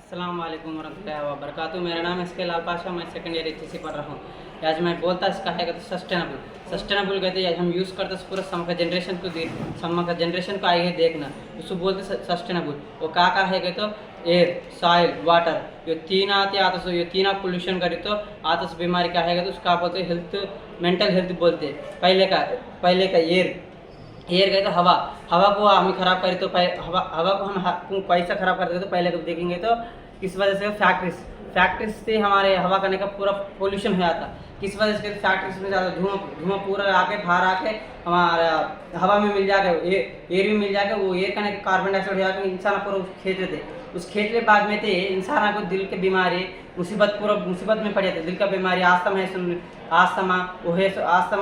अस्सलाम वालेकुम वरहमतुल्लाहि वबरकातुहू। मेरा नाम है इसके लाल पाशा, मैं सेकंड ईयर एचएससी पढ़ रहा हूँ। आज मैं बोलता इसका है कहते सस्टेनेबल कहते हैं। हम यूज़ करते पूरा सम का जनरेशन को आगे देखना, उसको बोलते सस्टेनेबल। वो का है कहते एयर, सॉइल, वाटर, ये तीन आते आता ये तीन पोल्यूशन करी तो आता बीमारी का है तो उसका बोलते हेल्थ, मेंटल हेल्थ बोलते। पहले का एयर गए तो हवा को हम खराब करें तो हवा को हम कैसा खराब करते तो पहले को देखेंगे तो किस वजह से फैक्ट्रीज से हमारे हवा करने का पूरा पोल्यूशन हो जाता। किस वजह से फैक्ट्रीज में ज़्यादा धुआं पूरा आके बाहर आके हमारा हवा में मिल जाएगा, एयर में मिल जाएगा। वो एयर करने के कार्बन डाइऑक्साइड हो जाकर इंसान पूरा खेच लेते। उस खेच के बाद में थे इंसान को दिल के बीमारी मुसीबत में पड़ जाते। दिल का बीमारी आस्थमा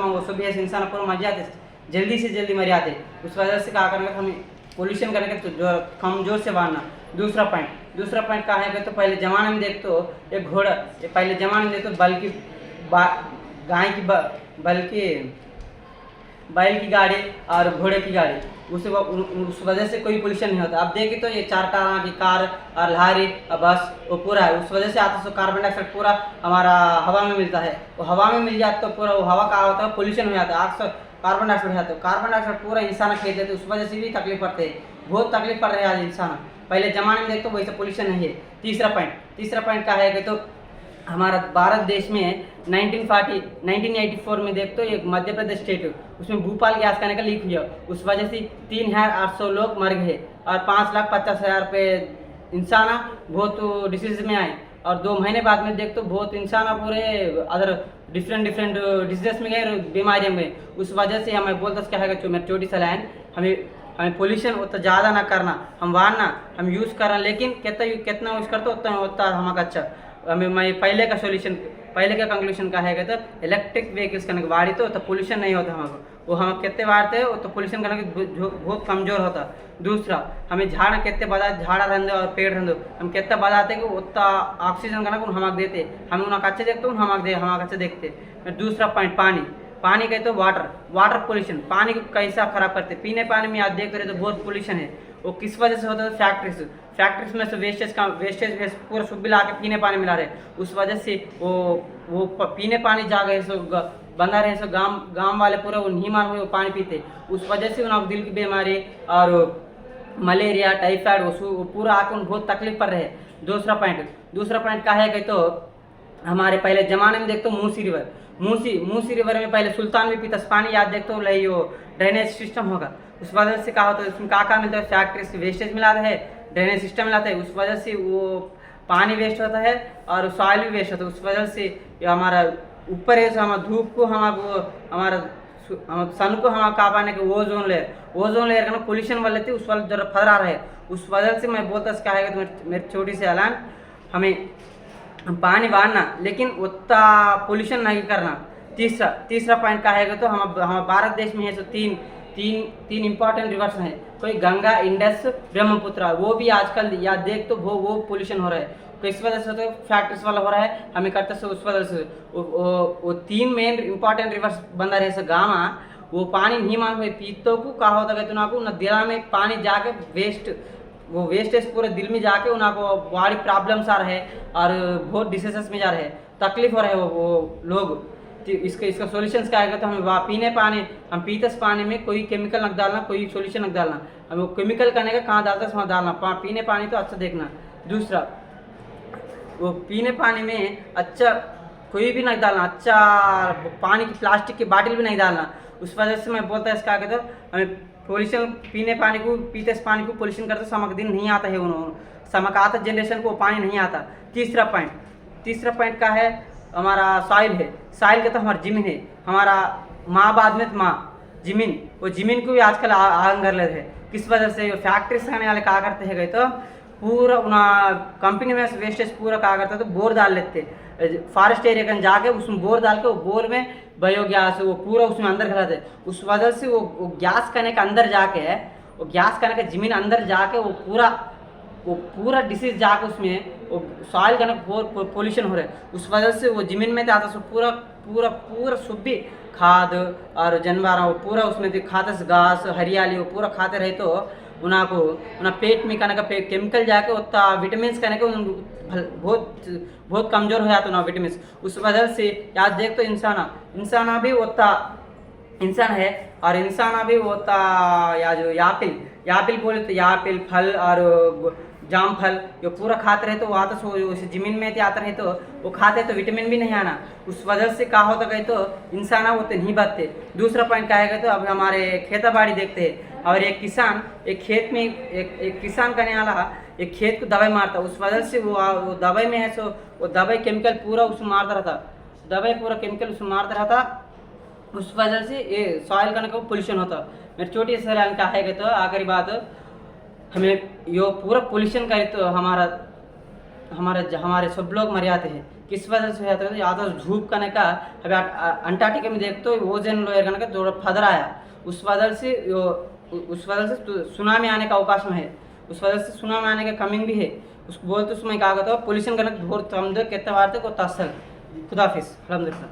वो सब भी ऐसे इंसान पूरा मर जाते, जल्दी से जल्दी मर जाते। उस वजह से क्या करना, हमें पोल्यूशन करने के तो कमजोर से बांधना। दूसरा पॉइंट कहा है तो पहले ज़माने में देख तो एक घोड़ा, पहले ज़माने में देख तो बल्कि बैल की गाड़ी और घोड़े की गाड़ी, उस वजह से कोई पोल्यूशन नहीं होता। अब देखें तो ये 4 की कार और लहारी और बस वो पूरा है। उस वजह से आता तो कार्बन डाइऑक्साइड पूरा हमारा हवा में मिलता है। वो हवा में मिल जाता तो पूरा वो हवा का होता है पोल्यूशन हो जाता है। कार्बन डाइऑक्साइड है तो कार्बन डाइऑक्साइड पूरा इंसान खेल देते, उस वजह से भी तकलीफ पड़ते हैं, बहुत तकलीफ पड़ रहे हैं आज इंसान। पहले ज़माने में देखते वैसे पोल्यूशन नहीं है। तीसरा पॉइंट क्या है कि तो हमारा भारत देश में 1984 में देखते एक मध्य प्रदेश स्टेट, उसमें भोपाल गैस करने का लीक हुआ। उस वजह से 3,800 लोग मर गए और 5,50,000 पे इंसान बहुत डिसीज में आए। और 2 महीने बाद में देखते बहुत इंसान पूरे अदर डिफरेंट डिजीज में गए, बीमारियों में। उस वजह से हमें बोलते क्या है जो मेरी छोटी सलाह है, हमें पोल्यूशन उतना ज़्यादा ना करना, हम यूज़ करना, लेकिन कितना यूज़ करते उतना हमारा अच्छा। मैं पहले का कंक्लूशन का है तो इलेक्ट्रिक व्हीकल्स करने वाड़ी तो पोल्यूशन नहीं होता हमको। वो हम कितने बाढ़ते हैं तो पोल्यूशन करने के बहुत कमज़ोर होता। दूसरा, हमें झाड़ कितने झाड़ा रहते और पेड़ रहते, हम कितना बजाते कि उतना ऑक्सीजन करना हमारे देते, हम उन्हें अच्छे देखते हमारे अच्छे देखते। दूसरा पॉइंट पानी कहते तो वाटर पोल्यूशन, पानी को कैसा खराब करते। पीने पानी में आप देख रहे तो बहुत पोल्यूशन है। वो किस वजह से होता है, फैक्ट्रीज में से वेस्टेज पूरा सब ला के पीने पानी मिला रहे। उस वजह से वो पीने पानी जा गए सो बंदा रहे सो गांव वाले पूरा वो नहीं मान हुए वो पानी पीते। उस वजह से उन्हें दिल की बीमारी और मलेरिया, टाइफाइड वो पूरा आके उन्हें बहुत तकलीफ पड़ रहे हैं। दूसरा पॉइंट क्या है कि तो हमारे पहले ज़माने में देखते मूसी रिवर में पहले सुल्तान भी पीता पानी, याद देखते हो लई वो ड्रेनेज सिस्टम होगा। उस वजह से क्या होता है, उसमें क्या मिलता है, फैक्ट्री से वेस्टेज मिलाता है, ड्रेनेज सिस्टम मिलाता है। उस वजह से वो पानी वेस्ट होता है और सॉइल भी वेस्ट होता है। उस वजह से हमारा ऊपर है हमारा धूप को हमारा सन को हम का पाने के ओजोन लेयर का पोल्यूशन वाले थे, उस वाले जरा फर आ रहा है। उस वजह से मैं बोलता क्या है कि मेरी छोटी सी ऐलान, हमें पानी बांधना लेकिन उतना पोल्यूशन नहीं करना। तीसरा पॉइंट का है तो हम भारत देश में है तो तीन इंपॉर्टेंट रिवर्स हैं, कोई गंगा, इंडस, ब्रह्मपुत्र। वो भी आजकल या देख तो वो पोल्यूशन हो रहा है। किस वजह से तो फैक्ट्रीज वाला हो रहा है, हमें करते से उस वजह से वो 3 मेन इंपॉर्टेंट रिवर्स बंदा रहे गामा, वो पानी नहीं मान हुए पीतों को कहा होता है तो न दिला में पानी जाके वेस्टेज पूरे दिल में जाके उनको बॉडी प्रॉब्लम्स आ रहे हैं और बहुत डिसीजेस में जा रहे हैं, तकलीफ हो रहे हैं वो लोग। तो इसका सॉल्यूशंस क्या है तो हम पीते पानी में कोई केमिकल न डालना, कोई सॉल्यूशन न डालना। हमें वो केमिकल करने का कहाँ डालता है वहाँ डालना, पीने पानी तो अच्छा देखना। दूसरा, वो पीने पानी में अच्छा कोई भी नहीं डालना, अच्छा पानी की प्लास्टिक की बाटिल भी नहीं डालना। उस वजह से मैं बोलता है इसका कहते हमें पोल्यूशन पीते पानी को पोल्यूशन करते समक दिन नहीं आता है, उन्होंने समक आता जनरेशन को पानी नहीं आता। तीसरा पॉइंट का है हमारा सॉइल का तो हमारा ज़मीन है, हमारा ज़मीन, वो ज़मीन को भी आजकल आग कर लेते हैं। किस वजह से फैक्ट्री से आने वाले क्या करते हैं गए तो पूरा कंपनी में वेस्टेज पूरा क्या करते तो बोर डाल लेते, फॉरेस्ट एरिया का जाके उसमें बोर डाल के वो बोर में बायोगैस वो पूरा उसमें अंदर खिलाते। उस वजह से वो गैस करने का अंदर जाके वो गैस करने का ज़मीन अंदर जाके वो पूरा डिसीज जाके उसमें वो सॉइल का पोल्यूशन हो रहा है। उस वजह से वो ज़मीन में आता है पूरा सुबह खाद और जानवर वो पूरा उसमें खाते घास हरियाली वो पूरा खाते रहे तो उनको उन पेट में कनक केमिकल जाके उतना विटामिन कनक बहुत बहुत कमज़ोर हो जाता है विटामिन। उस वजह से आज देख तो इंसान भी उतना इंसान है और इंसान भी होता या जो यापिल बोले तो यापिल फल और जाम फल ये पूरा खाते रहे तो वहाँ तो उस जमीन में आते रहे तो वो खाते तो विटामिन भी नहीं आना। उस वजह से क्या होता गए तो इंसान होते नहीं बचते। दूसरा पॉइंट क्या है तो अब हमारे खेती बाड़ी देखते हैं और एक किसान एक खेत में एक किसान करने वाला एक खेत को दवाई मारता, उस वजह से वो दवाई में है सो वो दवाई केमिकल पूरा उसमें मारता रहता, दवाई पूरा केमिकल उसमें मारता रहता। उस वजह से ये सॉइल का पोल्यूशन होता। मेरी छोटी सी सलाह क्या है तो आखिरी बात हमें यो पूरा पोल्यूशन करे तो हमारे सब लोग मर जाते हैं। किस वजह से होता है या तो धूप करने का अभी अंटार्कटिका में देखते हो ओजोन लेयर का जो फदर आया उस वजह से सुनामी आने का अवकाश में है, उस वजह से सुनामी आने का कमिंग भी है। उसको बोलते उसमें क्या कहता है पोल्यूशन करना बहुत समझो कितने बार तक वो तसल खुदाफिज अलहमदिल्ला।